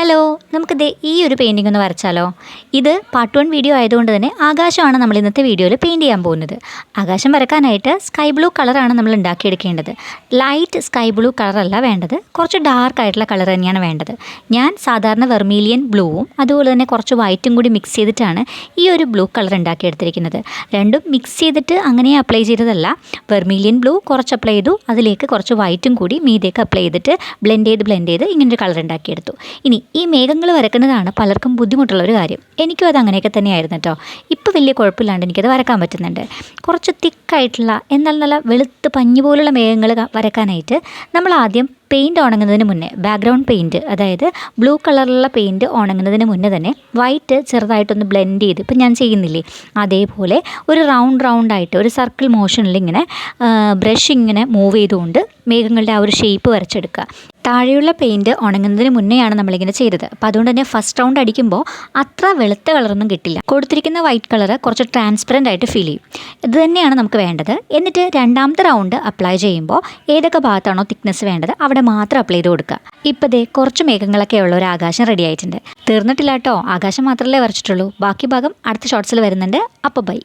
Hello, നമുക്ക് ദേ ഈ ഒരു പെയിൻറ്റിംഗ് ഒന്ന് വരച്ചാലോ? ഇത് പാർട്ട് 1 വീഡിയോ ആയതുകൊണ്ട് തന്നെ ആകാശമാണ് നമ്മൾ ഇന്നത്തെ വീഡിയോയിൽ പെയിൻറ്റ് ചെയ്യാൻ പോകുന്നത്. ആകാശം വരക്കാനായിട്ട് സ്കൈ ബ്ലൂ കളറാണ് നമ്മൾ ഉണ്ടാക്കിയെടുക്കേണ്ടത്. ലൈറ്റ് സ്കൈ ബ്ലൂ കളറല്ല വേണ്ടത്, കുറച്ച് ഡാർക്ക് ആയിട്ടുള്ള കളർ തന്നെയാണ് വേണ്ടത്. ഞാൻ സാധാരണ വെർമീലിയൻ ബ്ലൂവും അതുപോലെ തന്നെ കുറച്ച് വൈറ്റും കൂടി മിക്സ് ചെയ്തിട്ടാണ് ഈ ഒരു ബ്ലൂ കളർ ഉണ്ടാക്കിയെടുത്തിരിക്കുന്നത്. രണ്ടും മിക്സ് ചെയ്തിട്ട് അങ്ങനെ അപ്ലൈ ചെയ്തതല്ല. വെർമീലിയൻ ബ്ലൂ കുറച്ച് അപ്ലൈ ചെയ്തു, അതിലേക്ക് കുറച്ച് വൈറ്റും കൂടി മീതേക്ക് അപ്ലൈ ചെയ്തിട്ട് ബ്ലെൻഡ് ചെയ്ത് ഇങ്ങനൊരു കളർ ഉണ്ടാക്കിയെടുത്തു. ഇനി ഈ മേഘങ്ങൾ വരക്കുന്നതാണ് പലർക്കും ബുദ്ധിമുട്ടുള്ളൊരു കാര്യം. എനിക്കും അത് അങ്ങനെയൊക്കെ തന്നെയായിരുന്നു കേട്ടോ. ഇപ്പോൾ വലിയ കുഴപ്പമില്ലാണ്ട് എനിക്കത് വരക്കാൻ പറ്റുന്നുണ്ട്. കുറച്ച് തിക്കായിട്ടുള്ള എന്നാൽ നല്ല വെളുത്ത് പഞ്ഞി പോലുള്ള മേഘങ്ങൾ വരക്കാനായിട്ട് നമ്മൾ ആദ്യം പെയിൻറ്റ് ഉണങ്ങുന്നതിന് മുന്നേ ബാക്ക്ഗ്രൗണ്ട് പെയിൻറ്റ്, അതായത് ബ്ലൂ കളറിലുള്ള പെയിൻറ്റ് ഉണങ്ങുന്നതിന് മുന്നേ തന്നെ വൈറ്റ് ചെറുതായിട്ടൊന്ന് ബ്ലെൻഡ് ചെയ്ത്, ഇപ്പം ഞാൻ ചെയ്യുന്നില്ലേ അതേപോലെ ഒരു റൗണ്ടായിട്ട് ഒരു സർക്കിൾ മോഷനിൽ ഇങ്ങനെ ബ്രഷ് ഇങ്ങനെ മൂവ് ചെയ്തുകൊണ്ട് മേഘങ്ങളുടെ ആ ഒരു ഷേപ്പ് വരച്ചെടുക്കുക. താഴെയുള്ള പെയിൻറ്റ് ഉണങ്ങുന്നതിന് മുന്നെയാണ് നമ്മളിങ്ങനെ ചെയ്തത്. അപ്പോൾ അതുകൊണ്ട് തന്നെ ഫസ്റ്റ് റൗണ്ട് അടിക്കുമ്പോൾ അത്ര വെളുത്ത കളറൊന്നും കിട്ടില്ല. കൊടുത്തിരിക്കുന്ന വൈറ്റ് കളർ കുറച്ച് ട്രാൻസ്പെറൻ്റ് ആയിട്ട് ഫീൽ ചെയ്യും. ഇത് തന്നെയാണ് നമുക്ക് വേണ്ടത്. എന്നിട്ട് രണ്ടാമത്തെ റൗണ്ട് അപ്ലൈ ചെയ്യുമ്പോൾ ഏതൊക്കെ ഭാഗത്താണോ തിക്നെസ് വേണ്ടത് അവിടെ മാത്രം അപ്ലൈ ചെയ്ത് കൊടുക്കുക. ഇപ്പോൾ ദേ കുറച്ച് മേഘങ്ങളൊക്കെ ഉള്ള ഒരു ആകാശം റെഡി ആയിട്ടുണ്ട്. തീർന്നിട്ടില്ല കേട്ടോ, ആകാശം മാത്രമല്ലേ വരച്ചിട്ടുള്ളൂ. ബാക്കി ഭാഗം അടുത്ത ഷോർട്സിൽ വരുന്നുണ്ട്. അപ്പോൾ ബൈ.